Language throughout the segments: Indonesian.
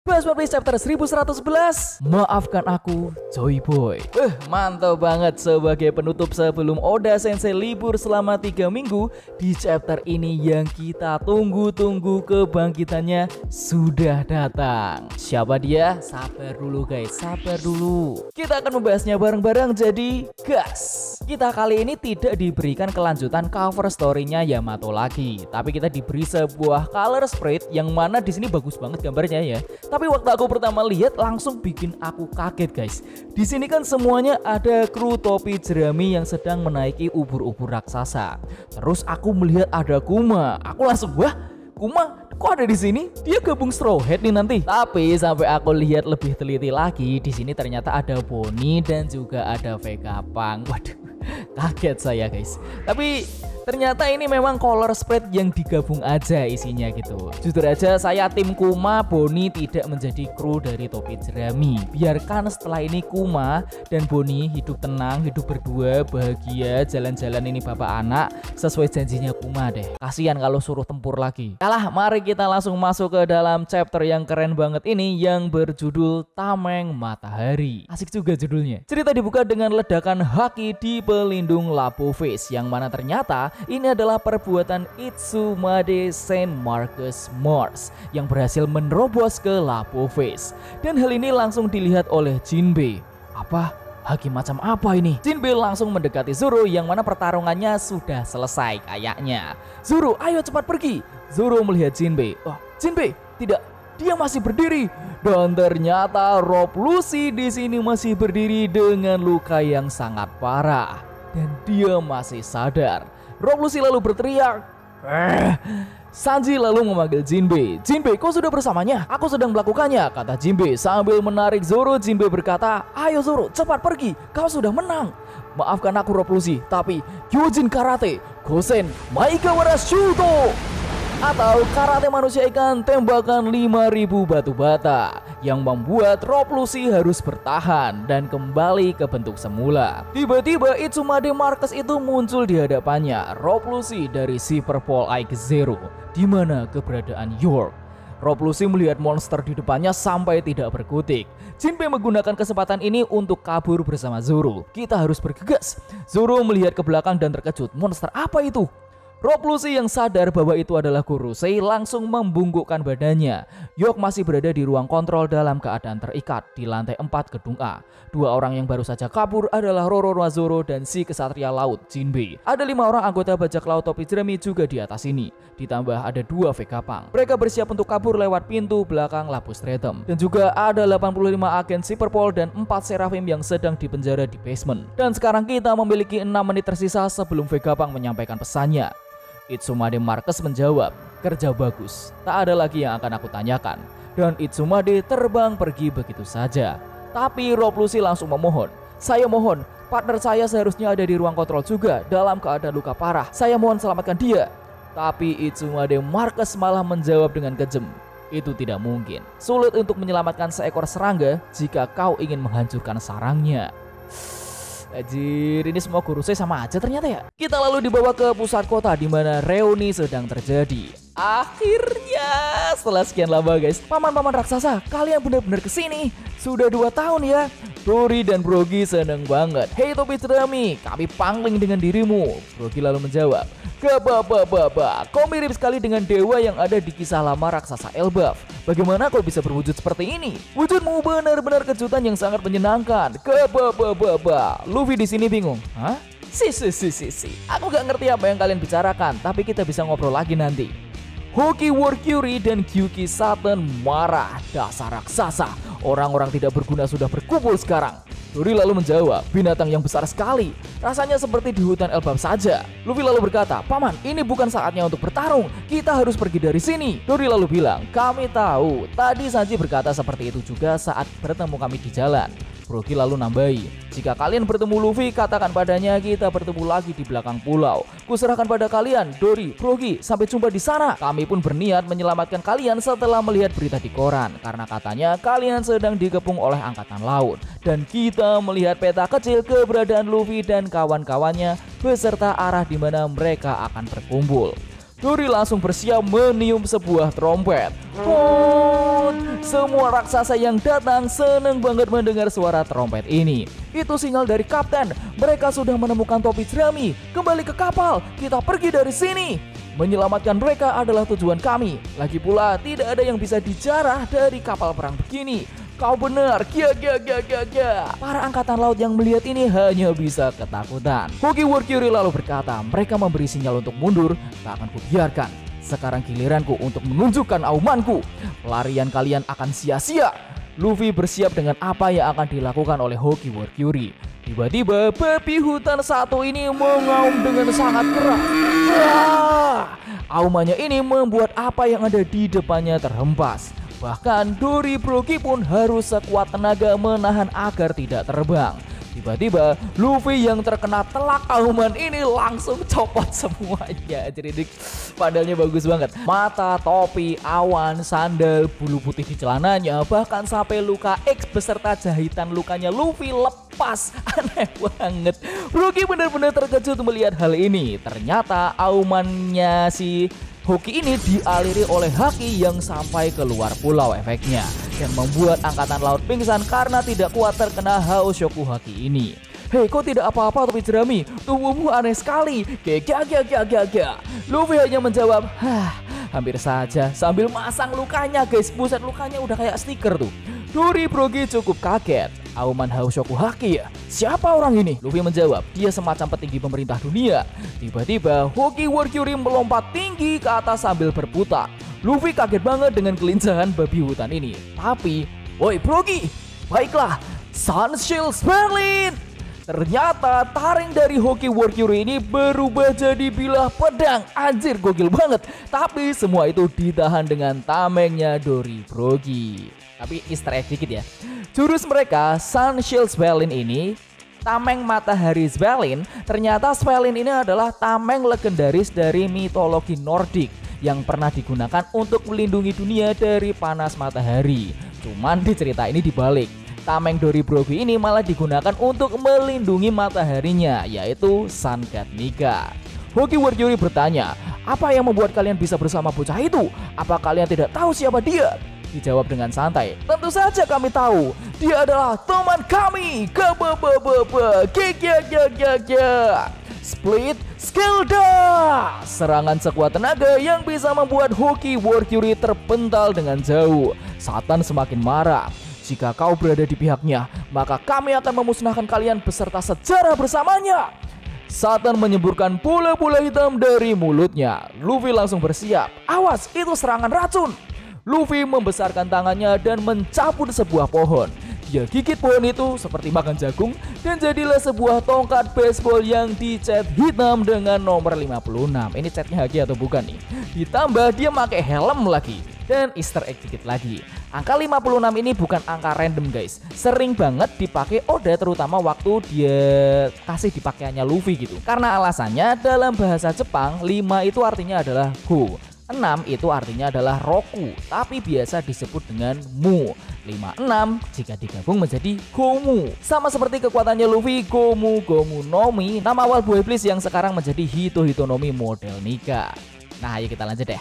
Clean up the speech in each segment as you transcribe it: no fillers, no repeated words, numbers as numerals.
Bahas One Piece chapter 1111. Maafkan aku, Joy Boy. Mantap banget sebagai penutup sebelum Oda Sensei libur selama 3 minggu. Di chapter ini yang kita tunggu-tunggu kebangkitannya sudah datang. Siapa dia? Sabar dulu guys, sabar dulu. Kita akan membahasnya bareng-bareng, jadi gas. Kita kali ini tidak diberikan kelanjutan cover story-nya Yamato lagi, tapi kita diberi sebuah color spread yang mana di sini bagus banget gambarnya ya. Tapi waktu aku pertama lihat langsung bikin aku kaget guys. Di sini kan semuanya ada kru topi jerami yang sedang menaiki ubur-ubur raksasa. Terus aku melihat ada Kuma. Aku langsung, wah, Kuma kok ada di sini? Dia gabung Straw Hat nih nanti. Tapi sampai aku lihat lebih teliti lagi, di sini ternyata ada Bonnie dan juga ada Vegapunk. Waduh, kaget saya guys. Tapi ternyata ini memang color spread yang digabung aja isinya gitu. Jujur aja saya tim Kuma Bonnie tidak menjadi kru dari topi jerami. Biarkan setelah ini Kuma dan Bonnie hidup tenang, hidup berdua, bahagia, jalan-jalan ini bapak anak sesuai janjinya Kuma deh. Kasihan kalau suruh tempur lagi. Yalah, mari kita langsung masuk ke dalam chapter yang keren banget ini yang berjudul Tameng Matahari. Asik juga judulnya. Cerita dibuka dengan ledakan haki di pelindung Lapo Face yang mana ternyata ini adalah perbuatan Itsumade Saint Marcus Mars yang berhasil menerobos ke Lapo Face. Dan hal ini langsung dilihat oleh Jinbe. Apa? Haki macam apa ini? Jinbe langsung mendekati Zoro yang mana pertarungannya sudah selesai kayaknya. Zoro, ayo cepat pergi. Zoro melihat Jinbe. Oh, Jinbe, tidak. Dia masih berdiri. Dan ternyata Rob Lucy di sini masih berdiri dengan luka yang sangat parah. Dan dia masih sadar. Rob Lucy lalu berteriak. Sanji lalu memanggil Jinbe. Jinbe, kau sudah bersamanya? Aku sedang melakukannya, kata Jinbe sambil menarik Zoro. Jinbe berkata, ayo Zoro, cepat pergi. Kau sudah menang. Maafkan aku Rob Lucy, tapi Kyojin Karate, Gosen, Maigawara Shuto, atau karate manusia ikan tembakan 5000 batu bata yang membuat Rob Lucy harus bertahan dan kembali ke bentuk semula. Tiba-tiba Itsumade Marcus itu muncul di hadapannya. Rob Lucy dari Super Pole Ike Zero. Di mana keberadaan York? Rob Lucy melihat monster di depannya sampai tidak berkutik. Jinbe menggunakan kesempatan ini untuk kabur bersama Zoro. Kita harus bergegas. Zoro melihat ke belakang dan terkejut. Monster apa itu? Rob Lucy yang sadar bahwa itu adalah Gorosei langsung membungkukkan badannya. York masih berada di ruang kontrol dalam keadaan terikat di lantai 4 gedung A. 2 orang yang baru saja kabur adalah Roronoa Zoro dan si kesatria laut Jinbe. Ada 5 orang anggota bajak laut topi jerami juga di atas ini. Ditambah ada 2 Vegapunk. Mereka bersiap untuk kabur lewat pintu belakang Lapus Stratum. Dan juga ada 85 agen Superpole dan 4 Seraphim yang sedang dipenjara di basement. Dan sekarang kita memiliki 6 menit tersisa sebelum Vegapunk menyampaikan pesannya. Itsumade Marcus menjawab, kerja bagus, tak ada lagi yang akan aku tanyakan. Dan Itsumade terbang pergi begitu saja. Tapi Rob Lucy langsung memohon, saya mohon, partner saya seharusnya ada di ruang kontrol juga dalam keadaan luka parah. Saya mohon selamatkan dia. Tapi Itsumade Marcus malah menjawab dengan kejam, itu tidak mungkin. Sulit untuk menyelamatkan seekor serangga jika kau ingin menghancurkan sarangnya. Anjir, ini semua Gorosei sama aja ternyata ya. Kita lalu dibawa ke pusat kota di mana reuni sedang terjadi. Akhirnya setelah sekian lama guys, paman-paman raksasa, kalian benar-benar kesini. Sudah 2 tahun ya. Brogy dan Brogy seneng banget. Hei topi jerami, kami pangling dengan dirimu. Brogy lalu menjawab, Gaba, kau mirip sekali dengan dewa yang ada di kisah lama raksasa Elbaf. Bagaimana kau bisa berwujud seperti ini? Wujudmu benar-benar kejutan yang sangat menyenangkan. Gaba. Luffy di sini bingung. Hah? Si. Aku gak ngerti apa yang kalian bicarakan, tapi kita bisa ngobrol lagi nanti. Hoki War Curie dan Gyuki Satan marah. Dasar raksasa, orang-orang tidak berguna sudah berkumpul sekarang. Dory lalu menjawab, binatang yang besar sekali. Rasanya seperti di hutan Elbaf saja. Luffy lalu berkata, paman, ini bukan saatnya untuk bertarung. Kita harus pergi dari sini. Dory lalu bilang, kami tahu. Tadi Sanji berkata seperti itu juga saat bertemu kami di jalan. Brogy lalu nambahi, jika kalian bertemu Luffy, katakan padanya kita bertemu lagi di belakang pulau. Kuserahkan pada kalian, Dory, Brogy, sampai jumpa di sana. Kami pun berniat menyelamatkan kalian setelah melihat berita di koran, karena katanya kalian sedang dikepung oleh angkatan laut. Dan kita melihat peta kecil keberadaan Luffy dan kawan-kawannya beserta arah di mana mereka akan berkumpul. Dory langsung bersiap meniup sebuah trompet. Semua raksasa yang datang seneng banget mendengar suara trompet ini. Itu sinyal dari kapten. Mereka sudah menemukan topi jerami. Kembali ke kapal, kita pergi dari sini. Menyelamatkan mereka adalah tujuan kami. Lagi pula tidak ada yang bisa dijarah dari kapal perang begini. Kau benar, gya. Para angkatan laut yang melihat ini hanya bisa ketakutan. Hoki Warkyuri lalu berkata, mereka memberi sinyal untuk mundur, tak akan kubiarkan. Sekarang giliranku untuk menunjukkan aumanku. Pelarian kalian akan sia-sia. Luffy bersiap dengan apa yang akan dilakukan oleh Hoki Warkyuri. Tiba-tiba babi hutan satu ini mengaum dengan sangat keras. Aumannya ini membuat apa yang ada di depannya terhempas. Bahkan Dori Brogi pun harus sekuat tenaga menahan agar tidak terbang. Tiba-tiba Luffy yang terkena telak auman ini langsung copot semuanya. Jadi padahal bagus banget. Mata, topi, awan, sandal, bulu putih di celananya, bahkan sampai luka X beserta jahitan lukanya Luffy lepas. Aneh banget. Brogi benar-benar terkejut melihat hal ini. Ternyata aumannya si Hoki ini dialiri oleh haki yang sampai keluar pulau efeknya, yang membuat angkatan laut pingsan karena tidak kuat terkena Haoshoku haki ini. Hei, kok tidak apa-apa topi jerami? Tubuhmu aneh sekali. Gya. Luffy hanya menjawab, hampir saja, sambil masang lukanya guys. Buset, lukanya udah kayak stiker tuh. Dori Brogi cukup kaget. Auman Haoshoku haki ya? Siapa orang ini? Luffy menjawab, dia semacam petinggi pemerintah dunia. Tiba-tiba Hoki Warkyuri melompat tinggi ke atas sambil berputar. Luffy kaget banget dengan kelincahan babi hutan ini. Tapi, woi Brogi, baiklah, Sun Shield Berlin. Ternyata taring dari Hoki Warkyuri ini berubah jadi bilah pedang. Anjir, gokil banget. Tapi semua itu ditahan dengan tamengnya Dori Brogi. Tapi easter egg dikit ya. Jurus mereka Sun Shield Svelin ini, tameng matahari Svelin. Ternyata Svelin ini adalah tameng legendaris dari mitologi Nordik yang pernah digunakan untuk melindungi dunia dari panas matahari. Cuman di cerita ini dibalik. Tameng Dori Brogi ini malah digunakan untuk melindungi mataharinya, yaitu Sun God Nika. Hoki Warkyuri bertanya, apa yang membuat kalian bisa bersama bocah itu? Apa kalian tidak tahu siapa dia? Dijawab dengan santai, tentu saja kami tahu. Dia adalah teman kami. Split Skilda, serangan sekuat tenaga yang bisa membuat Hoki Warkyuri terpental dengan jauh. Satan semakin marah. Jika kau berada di pihaknya, maka kami akan memusnahkan kalian beserta sejarah bersamanya. Satan menyemburkan bola-bola hitam dari mulutnya. Luffy langsung bersiap. Awas, itu serangan racun. Luffy membesarkan tangannya dan mencabut sebuah pohon. Dia gigit pohon itu seperti makan jagung dan jadilah sebuah tongkat baseball yang dicat hitam dengan nomor 56. Ini catnya Haki atau bukan nih? Ditambah dia pakai helm lagi. Dan easter egg dikit lagi. Angka 56 ini bukan angka random guys. Sering banget dipakai Oda terutama waktu dia kasih di pakaiannya Luffy gitu. Karena alasannya dalam bahasa Jepang 5 itu artinya adalah go. 6 itu artinya adalah Roku, tapi biasa disebut dengan Mu. 56 jika digabung menjadi Gomu. Sama seperti kekuatannya Luffy, Gomu Nomi, nama awal buah iblis yang sekarang menjadi Hito Nomi model Nika. Nah, ayo kita lanjut deh.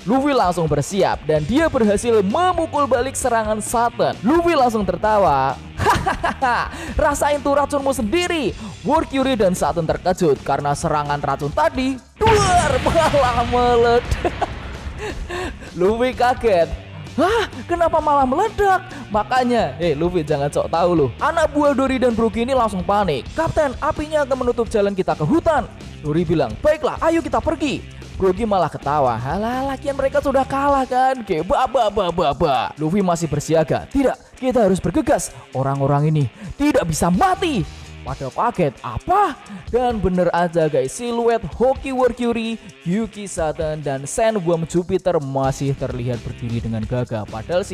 Luffy langsung bersiap dan dia berhasil memukul balik serangan Satan. Luffy langsung tertawa. Hahaha, rasain tuh racunmu sendiri. Warkyuri dan Satan terkejut karena serangan racun tadi malah meledak. Luffy kaget. Hah, kenapa malah meledak? Makanya, Luffy jangan sok tahu loh. Anak buah Dori dan Brogi ini langsung panik. Kapten, apinya akan menutup jalan kita ke hutan. Dori bilang, baiklah, ayo kita pergi. Brogi malah ketawa. Halah, lakian mereka sudah kalah kan? Luffy masih bersiaga. Tidak, kita harus bergegas. Orang-orang ini tidak bisa mati. Pada kaget, apa? Dan bener aja guys, siluet Hoki Warkyuri, Yuki Satan, dan Sandworm Jupiter masih terlihat berdiri dengan gagah. Padahal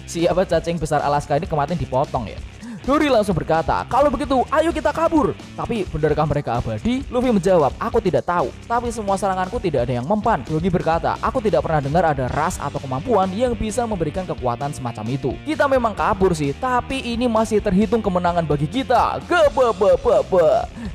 siapa cacing besar Alaska ini kemarin dipotong ya. Dory langsung berkata, kalau begitu ayo kita kabur. Tapi benarkah mereka abadi? Luffy menjawab, aku tidak tahu, tapi semua seranganku tidak ada yang mempan. Dogi berkata, aku tidak pernah dengar ada ras atau kemampuan yang bisa memberikan kekuatan semacam itu. Kita memang kabur sih, tapi ini masih terhitung kemenangan bagi kita.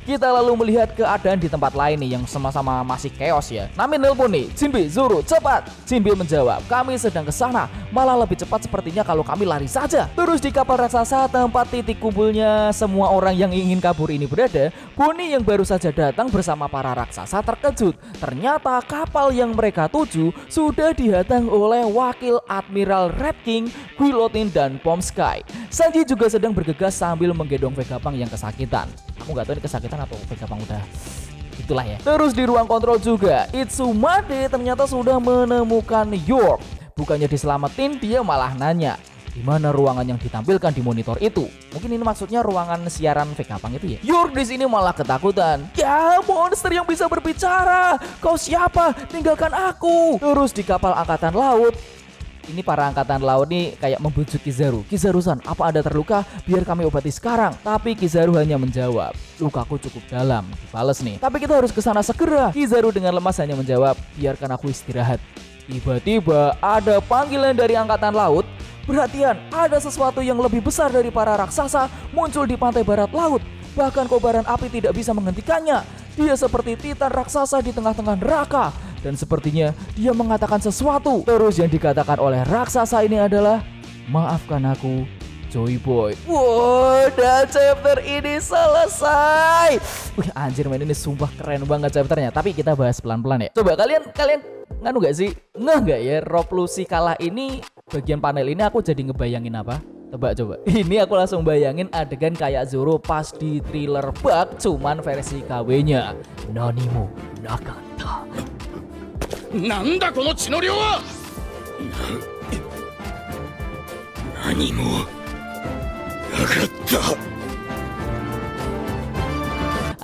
Kita lalu melihat keadaan di tempat lain nih yang sama-sama masih chaos ya. Nami nelpon nih, Jinbe, Zoro, cepat. Jinbe menjawab, kami sedang ke sana. Malah lebih cepat sepertinya kalau kami lari saja. Terus di kapal raksasa tempat titik kumpulnya semua orang yang ingin kabur ini berada, Bonnie yang baru saja datang bersama para raksasa terkejut. Ternyata kapal yang mereka tuju sudah dihadang oleh Wakil Admiral Red King, Guillotine, dan Palm Sky. Sanji juga sedang bergegas sambil menggendong Vegapunk yang kesakitan. Aku nggak tahu ini kesakitan atau Vegapunk udah itulah ya. Terus di ruang kontrol juga, Itsumade ternyata sudah menemukan York. Bukannya diselamatin, dia malah nanya, di mana ruangan yang ditampilkan di monitor itu? Mungkin ini maksudnya ruangan siaran Vegapunk itu ya. York di sini malah ketakutan. Ya, monster yang bisa berbicara. Kau siapa? Tinggalkan aku. Terus di kapal angkatan laut, ini para angkatan laut nih kayak membujuk Kizaru. Kizaru-san, apa Anda terluka? Biar kami obati sekarang. Tapi Kizaru hanya menjawab, lukaku cukup dalam. Dibales nih, tapi kita harus ke sana segera. Kizaru dengan lemas hanya menjawab, biarkan aku istirahat. Tiba-tiba ada panggilan dari angkatan laut. Perhatian, ada sesuatu yang lebih besar dari para raksasa muncul di pantai barat laut. Bahkan kobaran api tidak bisa menghentikannya. Dia seperti titan raksasa di tengah-tengah neraka. Dan sepertinya dia mengatakan sesuatu. Terus yang dikatakan oleh raksasa ini adalah, maafkan aku, Joy Boy. Wow, dan chapter ini selesai. Wih anjir men, ini sumpah keren banget chapternya. Tapi kita bahas pelan-pelan ya. Coba kalian nganu gak sih? Ngeh gak ya Rob Lucy kalah ini? Bagian panel ini aku jadi ngebayangin apa? Coba. Ini aku langsung bayangin adegan kayak Zoro pas di Thriller Bark, cuman versi KW-nya. Nanimo Nakata. Nanda kono chi no ryou wa? Nani mo nakatta.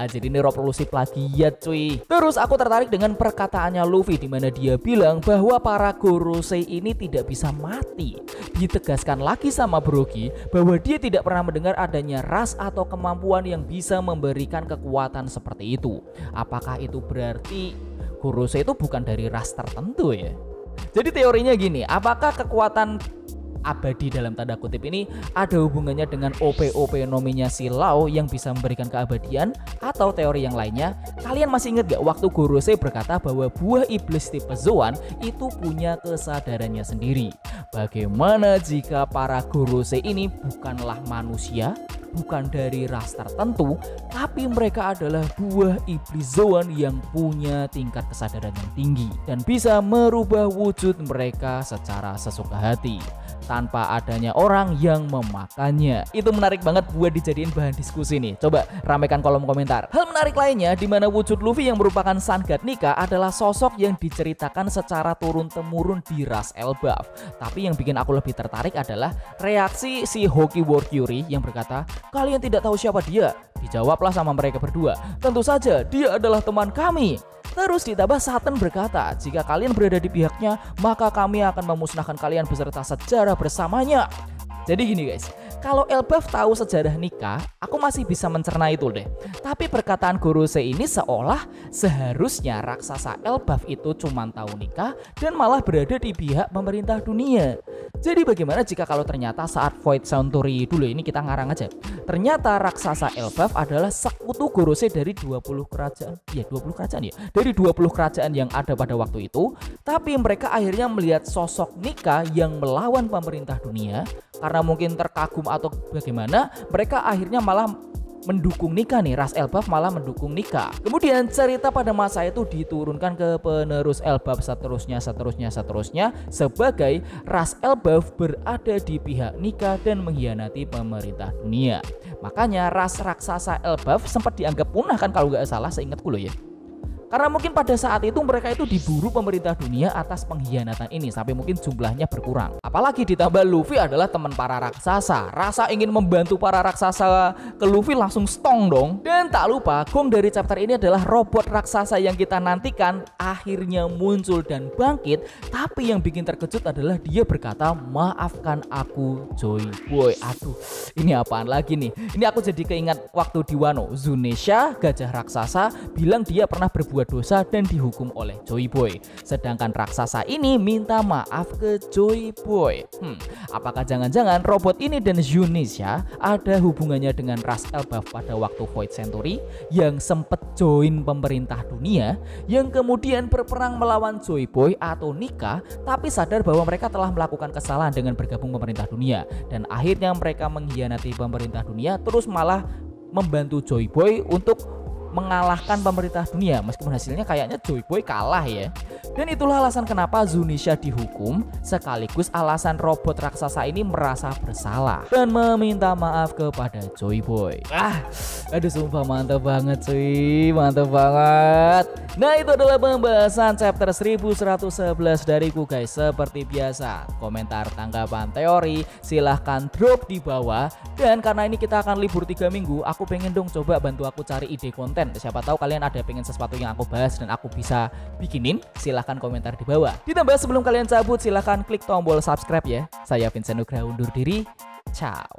Jadi ini Rob Lucy plagiat cuy. Terus aku tertarik dengan perkataannya Luffy di mana dia bilang bahwa para Gorosei ini tidak bisa mati. Ditegaskan lagi sama Brogy bahwa dia tidak pernah mendengar adanya ras atau kemampuan yang bisa memberikan kekuatan seperti itu. Apakah itu berarti Gorosei itu bukan dari ras tertentu ya? Jadi teorinya gini, apakah kekuatan abadi dalam tanda kutip ini ada hubungannya dengan OP-OP nominasi Law yang bisa memberikan keabadian, atau teori yang lainnya? Kalian masih ingat gak waktu Gorosei berkata bahwa buah iblis tipe Zoan itu punya kesadarannya sendiri? Bagaimana jika para Gorosei ini bukanlah manusia, bukan dari ras tertentu, tapi mereka adalah buah iblis Zoan yang punya tingkat kesadaran yang tinggi dan bisa merubah wujud mereka secara sesuka hati tanpa adanya orang yang memakannya. Itu menarik banget buat dijadiin bahan diskusi nih. Coba ramekan kolom komentar. Hal menarik lainnya di mana wujud Luffy yang merupakan Sun God Nika adalah sosok yang diceritakan secara turun-temurun di ras Elbaf. Tapi yang bikin aku lebih tertarik adalah reaksi si Hoki War Kyuri yang berkata, kalian tidak tahu siapa dia? Dijawablah sama mereka berdua, tentu saja dia adalah teman kami. Terus ditambah Saturn berkata, jika kalian berada di pihaknya, maka kami akan memusnahkan kalian beserta sejarah bersamanya. Jadi gini guys, kalau Elbaf tahu sejarah Nika, aku masih bisa mencerna itu deh. Tapi perkataan Gorosei ini seolah seharusnya raksasa Elbaf itu cuma tahu Nika dan malah berada di pihak pemerintah dunia. Jadi bagaimana jika kalau ternyata saat Void Century dulu, ini kita ngarang aja, ternyata raksasa Elbaf adalah sekutu Gorosei dari 20 kerajaan. Ya 20 kerajaan ya. Dari 20 kerajaan yang ada pada waktu itu. Tapi mereka akhirnya melihat sosok Nika yang melawan pemerintah dunia. Karena mungkin terkagum atau bagaimana, mereka akhirnya malah mendukung Nika nih. Ras Elbaf malah mendukung Nika. Kemudian cerita pada masa itu diturunkan ke penerus Elbaf seterusnya sebagai ras Elbaf berada di pihak Nika dan mengkhianati pemerintah dunia. Makanya ras raksasa Elbaf sempat dianggap punah kan kalau nggak salah, seingatku loh ya. Karena mungkin pada saat itu mereka itu diburu pemerintah dunia atas pengkhianatan ini sampai mungkin jumlahnya berkurang. Apalagi ditambah Luffy adalah teman para raksasa. Rasa ingin membantu para raksasa ke Luffy langsung stong dong. Dan tak lupa gong dari chapter ini adalah robot raksasa yang kita nantikan akhirnya muncul dan bangkit. Tapi yang bikin terkejut adalah dia berkata, maafkan aku Joy Boy. Aduh, ini apaan lagi nih? Ini aku jadi keingat waktu di Wano, Zunisha gajah raksasa bilang dia pernah berbuat dosa dan dihukum oleh Joy Boy. Sedangkan raksasa ini minta maaf ke Joy Boy. Apakah jangan-jangan robot ini dan Zunisha ada hubungannya dengan ras Elbaf pada waktu Void Century yang sempat join pemerintah dunia, yang kemudian berperang melawan Joy Boy atau Nika, tapi sadar bahwa mereka telah melakukan kesalahan dengan bergabung pemerintah dunia, dan akhirnya mereka mengkhianati pemerintah dunia terus malah membantu Joy Boy untuk mengalahkan pemerintah dunia, meskipun hasilnya kayaknya Joy Boy kalah ya. Dan itulah alasan kenapa Zunisha dihukum, sekaligus alasan robot raksasa ini merasa bersalah dan meminta maaf kepada Joy Boy. Aduh sumpah mantap banget cuy, mantap banget. Nah itu adalah pembahasan chapter 1111 dariku guys. Seperti biasa, komentar, tanggapan, teori silahkan drop di bawah. Dan karena ini kita akan libur 3 minggu, aku pengen dong coba bantu aku cari ide konten. Siapa tahu kalian ada pengen sesuatu yang aku bahas dan aku bisa bikinin, silahkan komentar di bawah. Ditambah sebelum kalian cabut silahkan klik tombol subscribe ya. Saya Vincent Nugraha undur diri. Ciao.